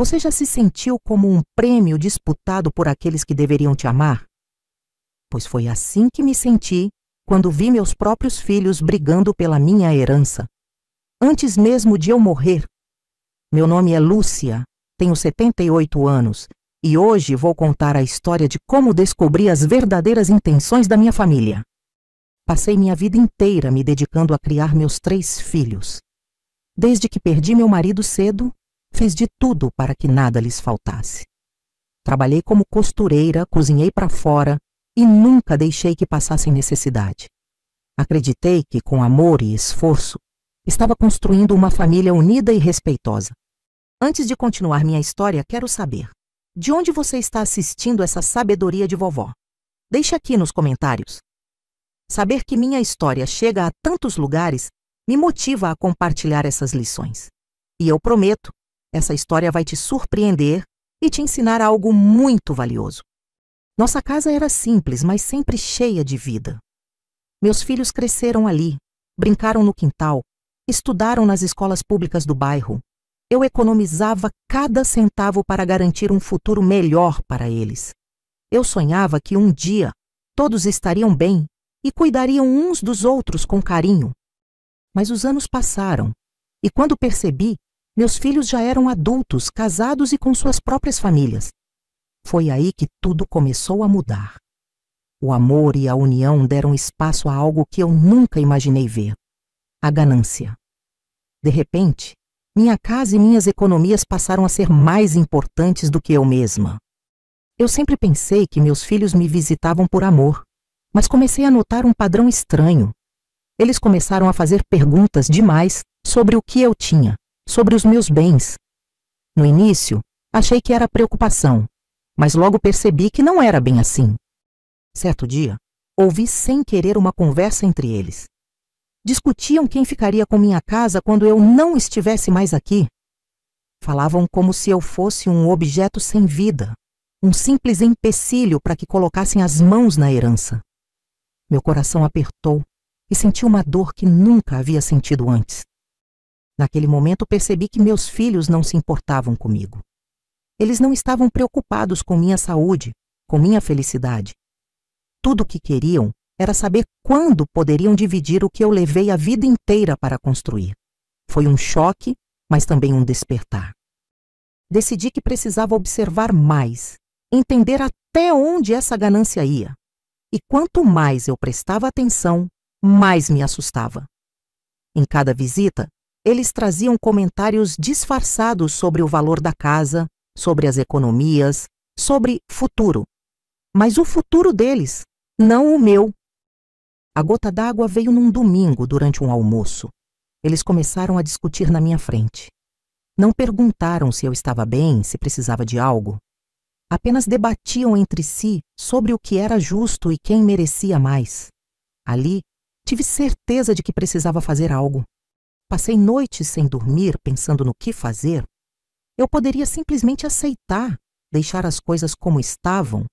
Você já se sentiu como um prêmio disputado por aqueles que deveriam te amar? Pois foi assim que me senti quando vi meus próprios filhos brigando pela minha herança. Antes mesmo de eu morrer. Meu nome é Lúcia, tenho 78 anos e hoje vou contar a história de como descobri as verdadeiras intenções da minha família. Passei minha vida inteira me dedicando a criar meus 3 filhos. Desde que perdi meu marido cedo, fiz de tudo para que nada lhes faltasse. Trabalhei como costureira, cozinhei para fora e nunca deixei que passassem necessidade. Acreditei que, com amor e esforço, estava construindo uma família unida e respeitosa. Antes de continuar minha história, quero saber, de onde você está assistindo essa sabedoria de vovó? Deixe aqui nos comentários. Saber que minha história chega a tantos lugares me motiva a compartilhar essas lições. E eu prometo, essa história vai te surpreender e te ensinar algo muito valioso. Nossa casa era simples, mas sempre cheia de vida. Meus filhos cresceram ali, brincaram no quintal, estudaram nas escolas públicas do bairro. Eu economizava cada centavo para garantir um futuro melhor para eles. Eu sonhava que um dia todos estariam bem e cuidariam uns dos outros com carinho. Mas os anos passaram e quando percebi, meus filhos já eram adultos, casados e com suas próprias famílias. Foi aí que tudo começou a mudar. O amor e a união deram espaço a algo que eu nunca imaginei ver: a ganância. De repente, minha casa e minhas economias passaram a ser mais importantes do que eu mesma. Eu sempre pensei que meus filhos me visitavam por amor, mas comecei a notar um padrão estranho. Eles começaram a fazer perguntas demais sobre o que eu tinha, sobre os meus bens. No início, achei que era preocupação, mas logo percebi que não era bem assim. Certo dia, ouvi sem querer uma conversa entre eles. Discutiam quem ficaria com minha casa quando eu não estivesse mais aqui. Falavam como se eu fosse um objeto sem vida, um simples empecilho para que colocassem as mãos na herança. Meu coração apertou e senti uma dor que nunca havia sentido antes. Naquele momento percebi que meus filhos não se importavam comigo. Eles não estavam preocupados com minha saúde, com minha felicidade. Tudo o que queriam era saber quando poderiam dividir o que eu levei a vida inteira para construir. Foi um choque, mas também um despertar. Decidi que precisava observar mais, entender até onde essa ganância ia. E quanto mais eu prestava atenção, mais me assustava. Em cada visita, eles traziam comentários disfarçados sobre o valor da casa, sobre as economias, sobre futuro. Mas o futuro deles, não o meu. A gota d'água veio num domingo durante um almoço. Eles começaram a discutir na minha frente. Não perguntaram se eu estava bem, se precisava de algo. Apenas debatiam entre si sobre o que era justo e quem merecia mais. Ali, tive certeza de que precisava fazer algo. Passei noites sem dormir pensando no que fazer. Eu poderia simplesmente aceitar, deixar as coisas como estavam,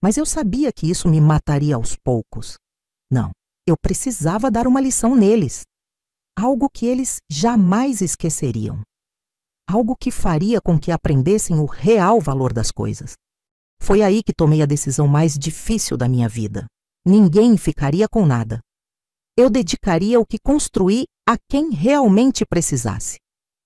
mas eu sabia que isso me mataria aos poucos. Não, eu precisava dar uma lição neles. Algo que eles jamais esqueceriam. Algo que faria com que aprendessem o real valor das coisas. Foi aí que tomei a decisão mais difícil da minha vida. Ninguém ficaria com nada. Eu dedicaria o que construí a quem realmente precisasse.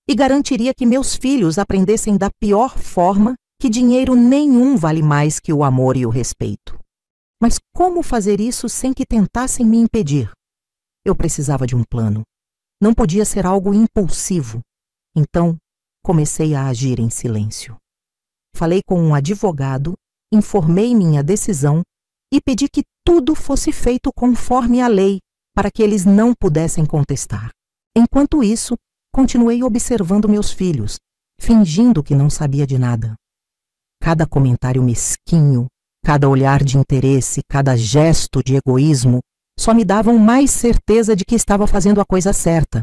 E garantiria que meus filhos aprendessem da pior forma que dinheiro nenhum vale mais que o amor e o respeito. Mas como fazer isso sem que tentassem me impedir? Eu precisava de um plano. Não podia ser algo impulsivo. Então, comecei a agir em silêncio. Falei com um advogado, informei minha decisão e pedi que tudo fosse feito conforme a lei, para que eles não pudessem contestar. Enquanto isso, continuei observando meus filhos, fingindo que não sabia de nada. Cada comentário mesquinho, cada olhar de interesse, cada gesto de egoísmo, só me davam mais certeza de que estava fazendo a coisa certa.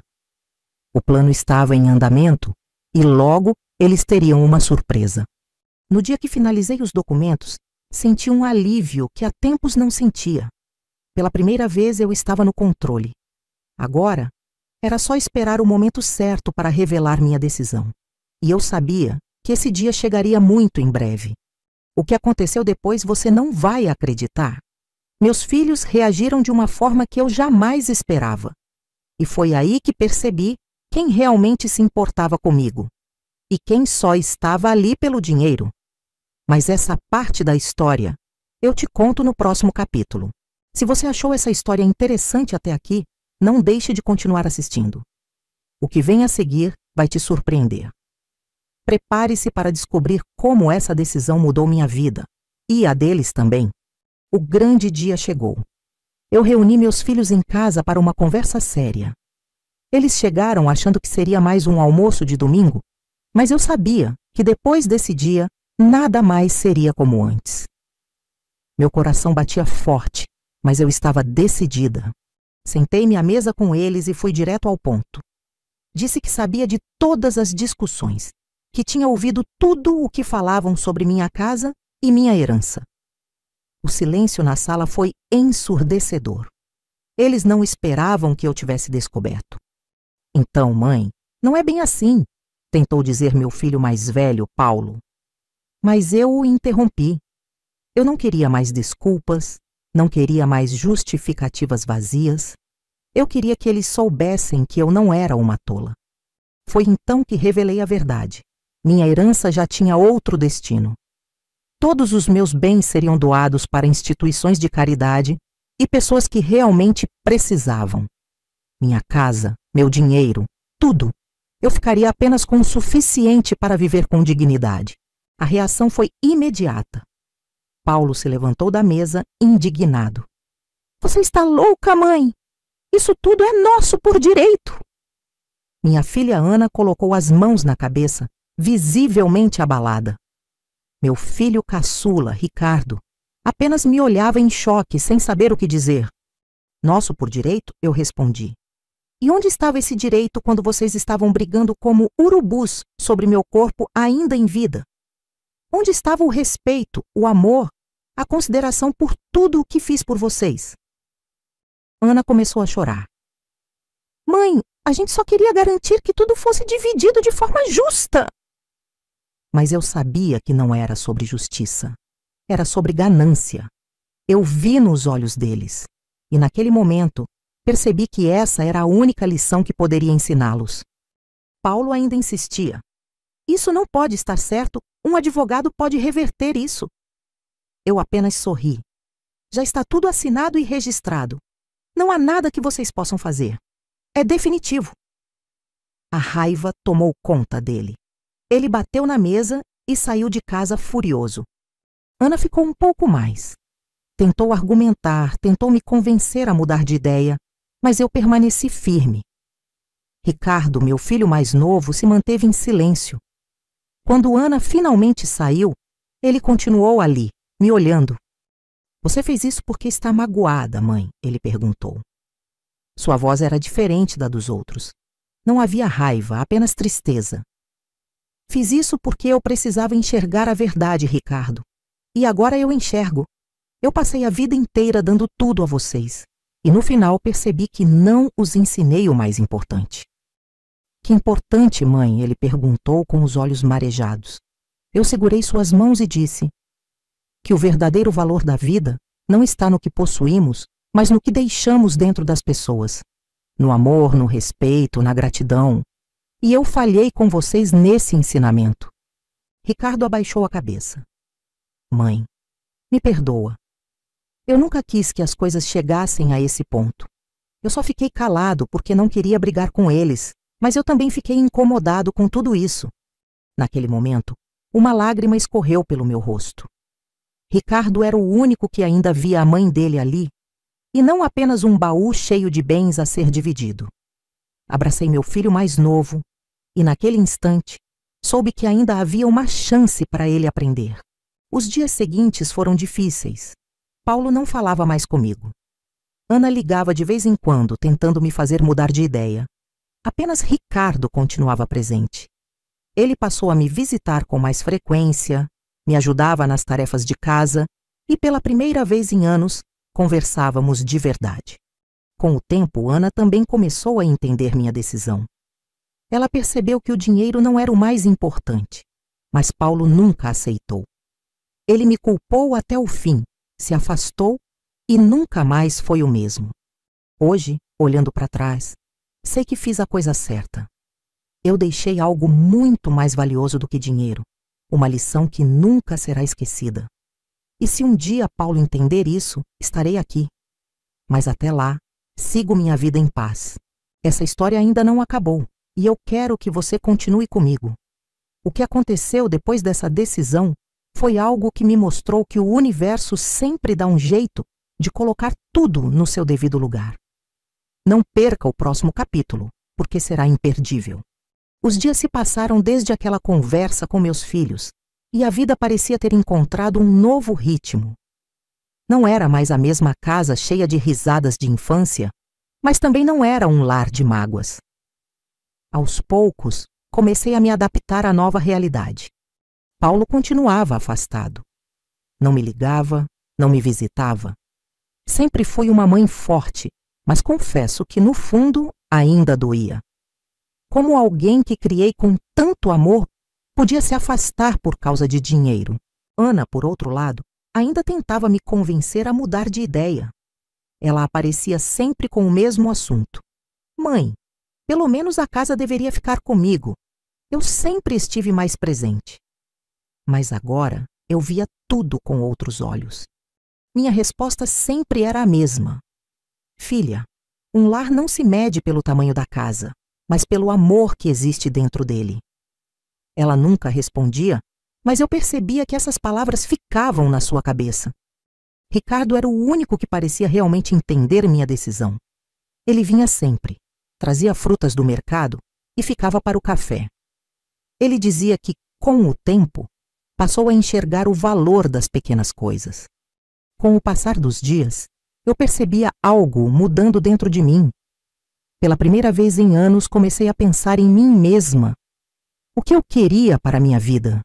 O plano estava em andamento e logo eles teriam uma surpresa. No dia que finalizei os documentos, senti um alívio que há tempos não sentia. Pela primeira vez eu estava no controle. Agora, era só esperar o momento certo para revelar minha decisão. E eu sabia que esse dia chegaria muito em breve. O que aconteceu depois você não vai acreditar. Meus filhos reagiram de uma forma que eu jamais esperava. E foi aí que percebi quem realmente se importava comigo e quem só estava ali pelo dinheiro. Mas essa parte da história eu te conto no próximo capítulo. Se você achou essa história interessante até aqui, não deixe de continuar assistindo. O que vem a seguir vai te surpreender. Prepare-se para descobrir como essa decisão mudou minha vida, e a deles também. O grande dia chegou. Eu reuni meus filhos em casa para uma conversa séria. Eles chegaram achando que seria mais um almoço de domingo, mas eu sabia que depois desse dia, nada mais seria como antes. Meu coração batia forte, mas eu estava decidida. Sentei-me à mesa com eles e fui direto ao ponto. Disse que sabia de todas as discussões, que tinha ouvido tudo o que falavam sobre minha casa e minha herança. O silêncio na sala foi ensurdecedor. Eles não esperavam que eu tivesse descoberto. Então, mãe, não é bem assim, tentou dizer meu filho mais velho, Paulo. Mas eu o interrompi. Eu não queria mais desculpas, não queria mais justificativas vazias. Eu queria que eles soubessem que eu não era uma tola. Foi então que revelei a verdade. Minha herança já tinha outro destino. Todos os meus bens seriam doados para instituições de caridade e pessoas que realmente precisavam. Minha casa, meu dinheiro, tudo. Eu ficaria apenas com o suficiente para viver com dignidade. A reação foi imediata. Paulo se levantou da mesa, indignado. Você está louca, mãe? Isso tudo é nosso por direito. Minha filha Ana colocou as mãos na cabeça, visivelmente abalada. Meu filho caçula, Ricardo, apenas me olhava em choque, sem saber o que dizer. Nosso por direito, eu respondi. E onde estava esse direito quando vocês estavam brigando como urubus sobre meu corpo ainda em vida? Onde estava o respeito, o amor, a consideração por tudo o que fiz por vocês? Ana começou a chorar. Mãe, a gente só queria garantir que tudo fosse dividido de forma justa. Mas eu sabia que não era sobre justiça. Era sobre ganância. Eu vi nos olhos deles. E naquele momento, percebi que essa era a única lição que poderia ensiná-los. Paulo ainda insistia. Isso não pode estar certo. Um advogado pode reverter isso. Eu apenas sorri. Já está tudo assinado e registrado. Não há nada que vocês possam fazer. É definitivo. A raiva tomou conta dele. Ele bateu na mesa e saiu de casa furioso. Ana ficou um pouco mais. Tentou argumentar, tentou me convencer a mudar de ideia, mas eu permaneci firme. Ricardo, meu filho mais novo, se manteve em silêncio. Quando Ana finalmente saiu, ele continuou ali, me olhando. Você fez isso porque está magoada, mãe? Ele perguntou. Sua voz era diferente da dos outros. Não havia raiva, apenas tristeza. Fiz isso porque eu precisava enxergar a verdade, Ricardo. E agora eu enxergo. Eu passei a vida inteira dando tudo a vocês. E no final percebi que não os ensinei o mais importante. Que importante, mãe? Ele perguntou com os olhos marejados. Eu segurei suas mãos e disse que o verdadeiro valor da vida não está no que possuímos, mas no que deixamos dentro das pessoas. No amor, no respeito, na gratidão. E eu falhei com vocês nesse ensinamento. Ricardo abaixou a cabeça. Mãe, me perdoa. Eu nunca quis que as coisas chegassem a esse ponto. Eu só fiquei calado porque não queria brigar com eles, mas eu também fiquei incomodado com tudo isso. Naquele momento, uma lágrima escorreu pelo meu rosto. Ricardo era o único que ainda via a mãe dele ali, e não apenas um baú cheio de bens a ser dividido. Abracei meu filho mais novo, e naquele instante, soube que ainda havia uma chance para ele aprender. Os dias seguintes foram difíceis. Paulo não falava mais comigo. Ana ligava de vez em quando, tentando me fazer mudar de ideia. Apenas Ricardo continuava presente. Ele passou a me visitar com mais frequência, me ajudava nas tarefas de casa e, pela primeira vez em anos, conversávamos de verdade. Com o tempo, Ana também começou a entender minha decisão. Ela percebeu que o dinheiro não era o mais importante. Mas Paulo nunca aceitou. Ele me culpou até o fim, se afastou e nunca mais foi o mesmo. Hoje, olhando para trás, sei que fiz a coisa certa. Eu deixei algo muito mais valioso do que dinheiro, uma lição que nunca será esquecida. E se um dia Paulo entender isso, estarei aqui. Mas até lá, sigo minha vida em paz. Essa história ainda não acabou, e eu quero que você continue comigo. O que aconteceu depois dessa decisão foi algo que me mostrou que o universo sempre dá um jeito de colocar tudo no seu devido lugar. Não perca o próximo capítulo, porque será imperdível. Os dias se passaram desde aquela conversa com meus filhos, e a vida parecia ter encontrado um novo ritmo. Não era mais a mesma casa cheia de risadas de infância, mas também não era um lar de mágoas. Aos poucos, comecei a me adaptar à nova realidade. Paulo continuava afastado. Não me ligava, não me visitava. Sempre fui uma mãe forte, mas confesso que no fundo ainda doía. Como alguém que criei com tanto amor podia se afastar por causa de dinheiro? Ana, por outro lado, ainda tentava me convencer a mudar de ideia. Ela aparecia sempre com o mesmo assunto. Mãe, pelo menos a casa deveria ficar comigo. Eu sempre estive mais presente. Mas agora eu via tudo com outros olhos. Minha resposta sempre era a mesma. Filha, um lar não se mede pelo tamanho da casa, mas pelo amor que existe dentro dele. Ela nunca respondia, mas eu percebia que essas palavras ficavam na sua cabeça. Ricardo era o único que parecia realmente entender minha decisão. Ele vinha sempre, trazia frutas do mercado e ficava para o café. Ele dizia que, com o tempo, passou a enxergar o valor das pequenas coisas. Com o passar dos dias, eu percebia algo mudando dentro de mim. Pela primeira vez em anos, comecei a pensar em mim mesma. O que eu queria para a minha vida?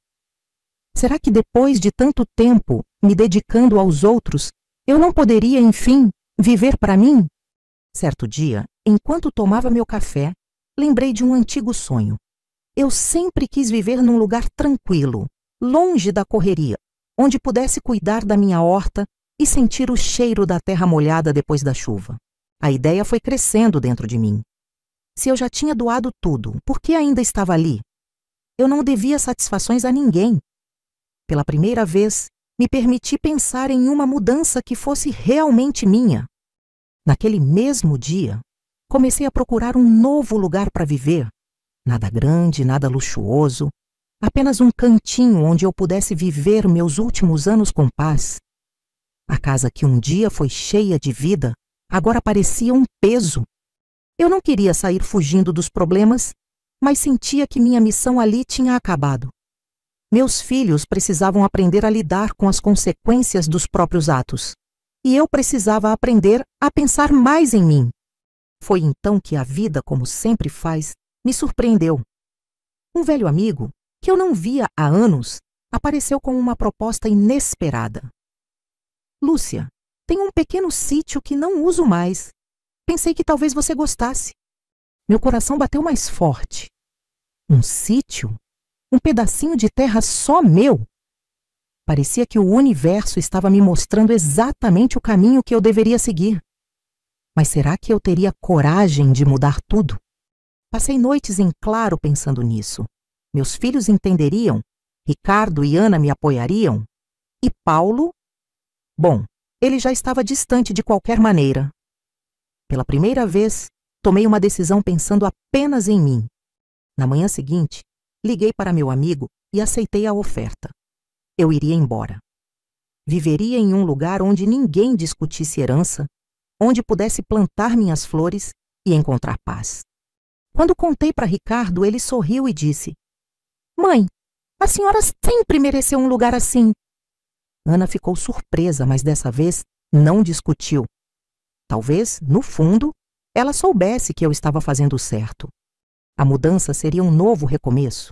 Será que depois de tanto tempo, me dedicando aos outros, eu não poderia, enfim, viver para mim? Certo dia, enquanto tomava meu café, lembrei de um antigo sonho. Eu sempre quis viver num lugar tranquilo, longe da correria, onde pudesse cuidar da minha horta e sentir o cheiro da terra molhada depois da chuva. A ideia foi crescendo dentro de mim. Se eu já tinha doado tudo, por que ainda estava ali? Eu não devia satisfações a ninguém. Pela primeira vez, me permiti pensar em uma mudança que fosse realmente minha. Naquele mesmo dia, comecei a procurar um novo lugar para viver. Nada grande, nada luxuoso, apenas um cantinho onde eu pudesse viver meus últimos anos com paz. A casa que um dia foi cheia de vida, agora parecia um peso. Eu não queria sair fugindo dos problemas, mas sentia que minha missão ali tinha acabado. Meus filhos precisavam aprender a lidar com as consequências dos próprios atos, e eu precisava aprender a pensar mais em mim. Foi então que a vida, como sempre faz, me surpreendeu. Um velho amigo, que eu não via há anos, apareceu com uma proposta inesperada. Lúcia, tenho um pequeno sítio que não uso mais. Pensei que talvez você gostasse. Meu coração bateu mais forte. Um sítio? Um pedacinho de terra só meu? Parecia que o universo estava me mostrando exatamente o caminho que eu deveria seguir. Mas será que eu teria coragem de mudar tudo? Passei noites em claro pensando nisso. Meus filhos entenderiam? Ricardo e Ana me apoiariam? E Paulo? Bom, ele já estava distante de qualquer maneira. Pela primeira vez, tomei uma decisão pensando apenas em mim. Na manhã seguinte, liguei para meu amigo e aceitei a oferta. Eu iria embora. Viveria em um lugar onde ninguém discutisse herança, onde pudesse plantar minhas flores e encontrar paz. Quando contei para Ricardo, ele sorriu e disse: Mãe, a senhora sempre mereceu um lugar assim. Ana ficou surpresa, mas dessa vez não discutiu. Talvez, no fundo, ela soubesse que eu estava fazendo certo. A mudança seria um novo recomeço,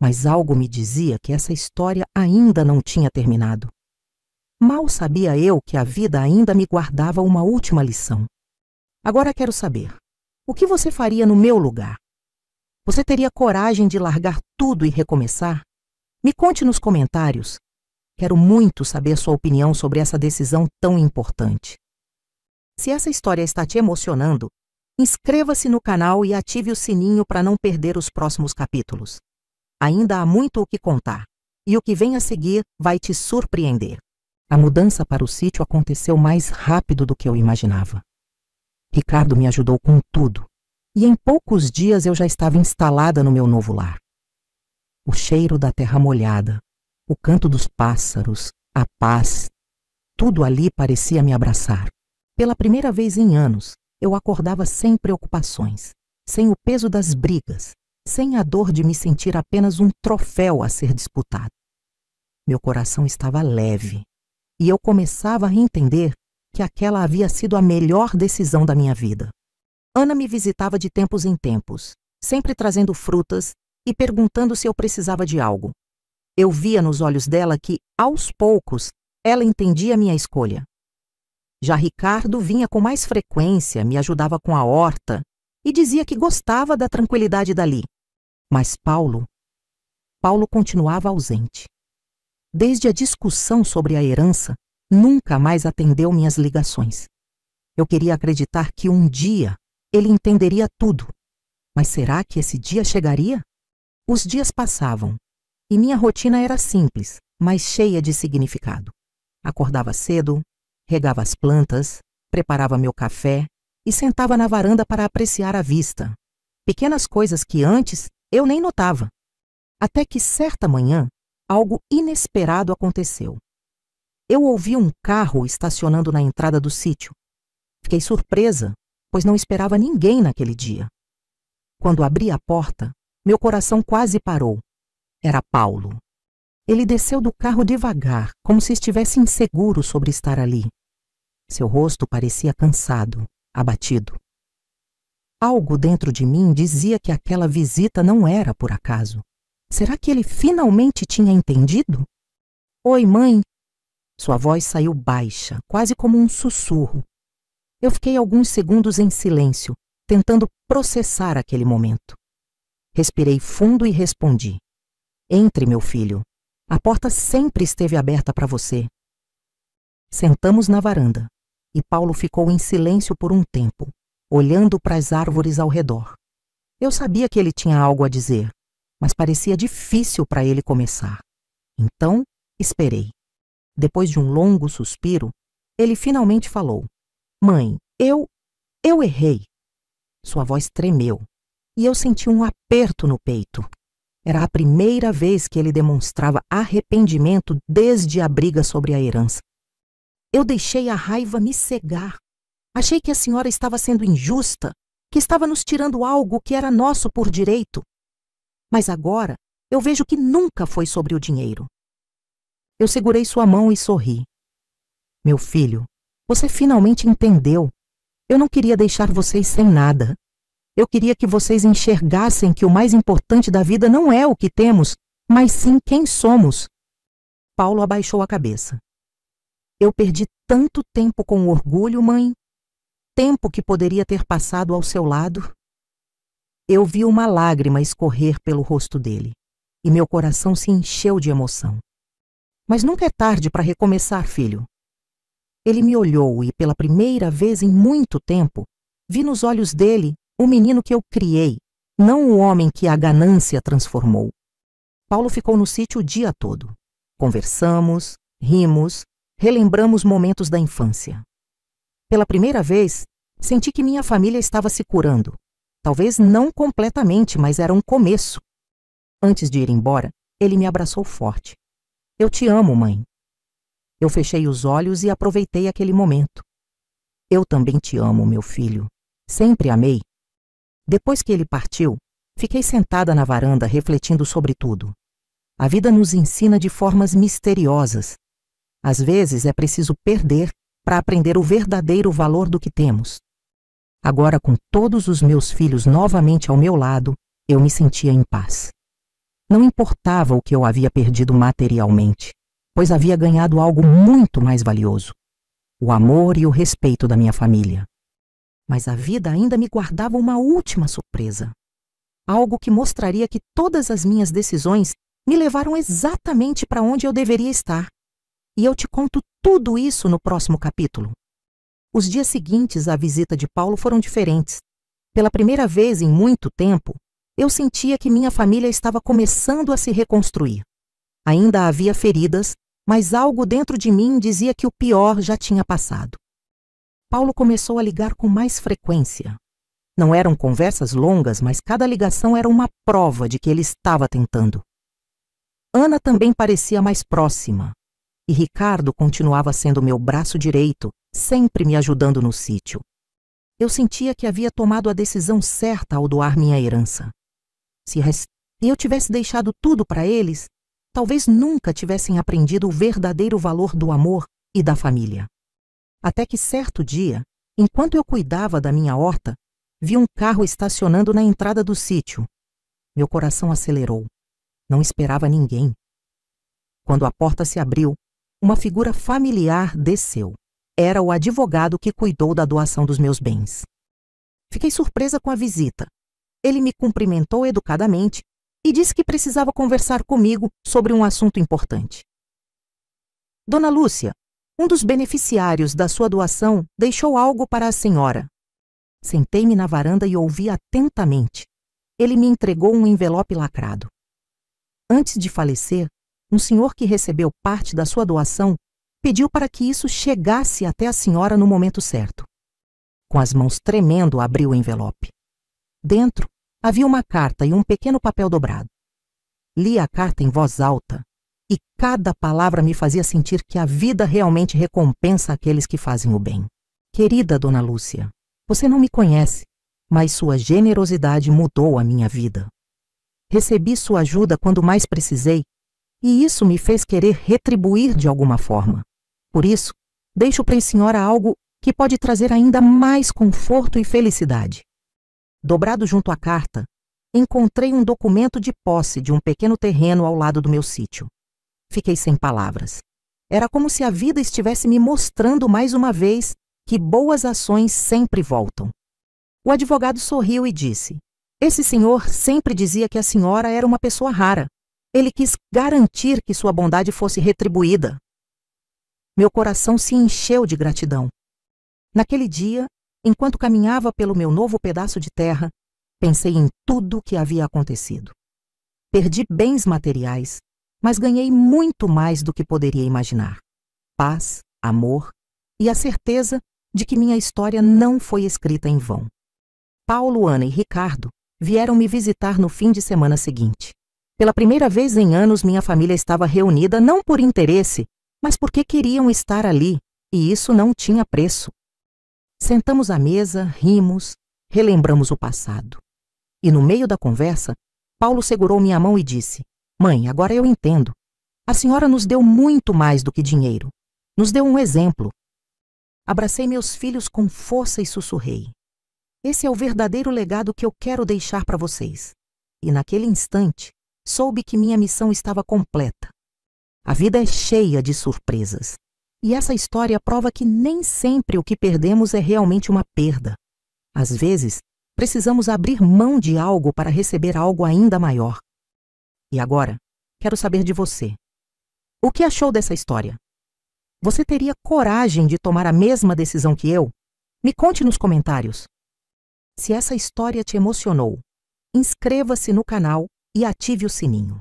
mas algo me dizia que essa história ainda não tinha terminado. Mal sabia eu que a vida ainda me guardava uma última lição. Agora quero saber, o que você faria no meu lugar? Você teria coragem de largar tudo e recomeçar? Me conte nos comentários. Quero muito saber sua opinião sobre essa decisão tão importante. Se essa história está te emocionando, inscreva-se no canal e ative o sininho para não perder os próximos capítulos. Ainda há muito o que contar, e o que vem a seguir vai te surpreender. A mudança para o sítio aconteceu mais rápido do que eu imaginava. Ricardo me ajudou com tudo, e em poucos dias eu já estava instalada no meu novo lar. O cheiro da terra molhada, o canto dos pássaros, a paz, tudo ali parecia me abraçar. Pela primeira vez em anos, eu acordava sem preocupações, sem o peso das brigas, sem a dor de me sentir apenas um troféu a ser disputado. Meu coração estava leve, e eu começava a entender que aquela havia sido a melhor decisão da minha vida. Ana me visitava de tempos em tempos, sempre trazendo frutas e perguntando se eu precisava de algo. Eu via nos olhos dela que, aos poucos, ela entendia minha escolha. Já Ricardo vinha com mais frequência, me ajudava com a horta e dizia que gostava da tranquilidade dali. Mas Paulo continuava ausente. Desde a discussão sobre a herança, nunca mais atendeu minhas ligações. Eu queria acreditar que um dia ele entenderia tudo. Mas será que esse dia chegaria? Os dias passavam, e minha rotina era simples, mas cheia de significado. Acordava cedo, regava as plantas, preparava meu café e sentava na varanda para apreciar a vista. Pequenas coisas que antes eu nem notava. Até que certa manhã, algo inesperado aconteceu. Eu ouvi um carro estacionando na entrada do sítio. Fiquei surpresa, pois não esperava ninguém naquele dia. Quando abri a porta, meu coração quase parou. Era Paulo. Ele desceu do carro devagar, como se estivesse inseguro sobre estar ali. Seu rosto parecia cansado, abatido. Algo dentro de mim dizia que aquela visita não era por acaso. Será que ele finalmente tinha entendido? Oi, mãe. Sua voz saiu baixa, quase como um sussurro. Eu fiquei alguns segundos em silêncio, tentando processar aquele momento. Respirei fundo e respondi. Entre, meu filho. A porta sempre esteve aberta para você. Sentamos na varanda, e Paulo ficou em silêncio por um tempo, olhando para as árvores ao redor. Eu sabia que ele tinha algo a dizer, mas parecia difícil para ele começar. Então, esperei. Depois de um longo suspiro, ele finalmente falou. Mãe, eu errei. Sua voz tremeu, e eu senti um aperto no peito. Era a primeira vez que ele demonstrava arrependimento desde a briga sobre a herança. Eu deixei a raiva me cegar. Achei que a senhora estava sendo injusta, que estava nos tirando algo que era nosso por direito. Mas agora eu vejo que nunca foi sobre o dinheiro. Eu segurei sua mão e sorri. Meu filho, você finalmente entendeu. Eu não queria deixar vocês sem nada. Eu queria que vocês enxergassem que o mais importante da vida não é o que temos, mas sim quem somos. Paulo abaixou a cabeça. Eu perdi tanto tempo com orgulho, mãe. Tempo que poderia ter passado ao seu lado. Eu vi uma lágrima escorrer pelo rosto dele, e meu coração se encheu de emoção. Mas nunca é tarde para recomeçar, filho. Ele me olhou e, pela primeira vez em muito tempo, vi nos olhos dele o menino que eu criei, não o homem que a ganância transformou. Paulo ficou no sítio o dia todo. Conversamos, rimos, relembramos momentos da infância. Pela primeira vez, senti que minha família estava se curando. Talvez não completamente, mas era um começo. Antes de ir embora, ele me abraçou forte. Eu te amo, mãe. Eu fechei os olhos e aproveitei aquele momento. Eu também te amo, meu filho. Sempre amei. Depois que ele partiu, fiquei sentada na varanda refletindo sobre tudo. A vida nos ensina de formas misteriosas. Às vezes é preciso perder para aprender o verdadeiro valor do que temos. Agora, com todos os meus filhos novamente ao meu lado, eu me sentia em paz. Não importava o que eu havia perdido materialmente, pois havia ganhado algo muito mais valioso: o amor e o respeito da minha família. Mas a vida ainda me guardava uma última surpresa. Algo que mostraria que todas as minhas decisões me levaram exatamente para onde eu deveria estar. E eu te conto tudo isso no próximo capítulo. Os dias seguintes à visita de Paulo foram diferentes. Pela primeira vez em muito tempo, eu sentia que minha família estava começando a se reconstruir. Ainda havia feridas, mas algo dentro de mim dizia que o pior já tinha passado. Paulo começou a ligar com mais frequência. Não eram conversas longas, mas cada ligação era uma prova de que ele estava tentando. Ana também parecia mais próxima, e Ricardo continuava sendo meu braço direito, sempre me ajudando no sítio. Eu sentia que havia tomado a decisão certa ao doar minha herança. Se eu tivesse deixado tudo para eles, talvez nunca tivessem aprendido o verdadeiro valor do amor e da família. Até que certo dia, enquanto eu cuidava da minha horta, vi um carro estacionando na entrada do sítio. Meu coração acelerou. Não esperava ninguém. Quando a porta se abriu, uma figura familiar desceu. Era o advogado que cuidou da doação dos meus bens. Fiquei surpresa com a visita. Ele me cumprimentou educadamente e disse que precisava conversar comigo sobre um assunto importante. Dona Lúcia, um dos beneficiários da sua doação deixou algo para a senhora. Sentei-me na varanda e ouvi atentamente. Ele me entregou um envelope lacrado. Antes de falecer, um senhor que recebeu parte da sua doação pediu para que isso chegasse até a senhora no momento certo. Com as mãos tremendo, abri o envelope. Dentro havia uma carta e um pequeno papel dobrado. Li a carta em voz alta e cada palavra me fazia sentir que a vida realmente recompensa aqueles que fazem o bem. Querida Dona Lúcia, você não me conhece, mas sua generosidade mudou a minha vida. Recebi sua ajuda quando mais precisei e isso me fez querer retribuir de alguma forma. Por isso, deixo para a senhora algo que pode trazer ainda mais conforto e felicidade. Dobrado junto à carta, encontrei um documento de posse de um pequeno terreno ao lado do meu sítio. Fiquei sem palavras. Era como se a vida estivesse me mostrando mais uma vez que boas ações sempre voltam. O advogado sorriu e disse: "Esse senhor sempre dizia que a senhora era uma pessoa rara. Ele quis garantir que sua bondade fosse retribuída." Meu coração se encheu de gratidão. Naquele dia, enquanto caminhava pelo meu novo pedaço de terra, pensei em tudo o que havia acontecido. Perdi bens materiais, mas ganhei muito mais do que poderia imaginar. Paz, amor e a certeza de que minha história não foi escrita em vão. Paulo, Ana e Ricardo vieram me visitar no fim de semana seguinte. Pela primeira vez em anos, minha família estava reunida não por interesse, mas porque queriam estar ali, e isso não tinha preço. Sentamos à mesa, rimos, relembramos o passado. E no meio da conversa, Paulo segurou minha mão e disse: "Mãe, agora eu entendo. A senhora nos deu muito mais do que dinheiro. Nos deu um exemplo." Abracei meus filhos com força e sussurrei: "Esse é o verdadeiro legado que eu quero deixar para vocês." E naquele instante, soube que minha missão estava completa. A vida é cheia de surpresas. E essa história prova que nem sempre o que perdemos é realmente uma perda. Às vezes, precisamos abrir mão de algo para receber algo ainda maior. E agora, quero saber de você. O que achou dessa história? Você teria coragem de tomar a mesma decisão que eu? Me conte nos comentários. Se essa história te emocionou, inscreva-se no canal e ative o sininho.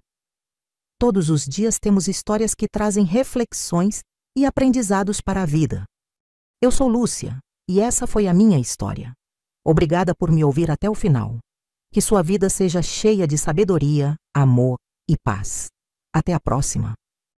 Todos os dias temos histórias que trazem reflexões e aprendizados para a vida. Eu sou Lúcia e essa foi a minha história. Obrigada por me ouvir até o final. Que sua vida seja cheia de sabedoria, amor e paz. Até a próxima.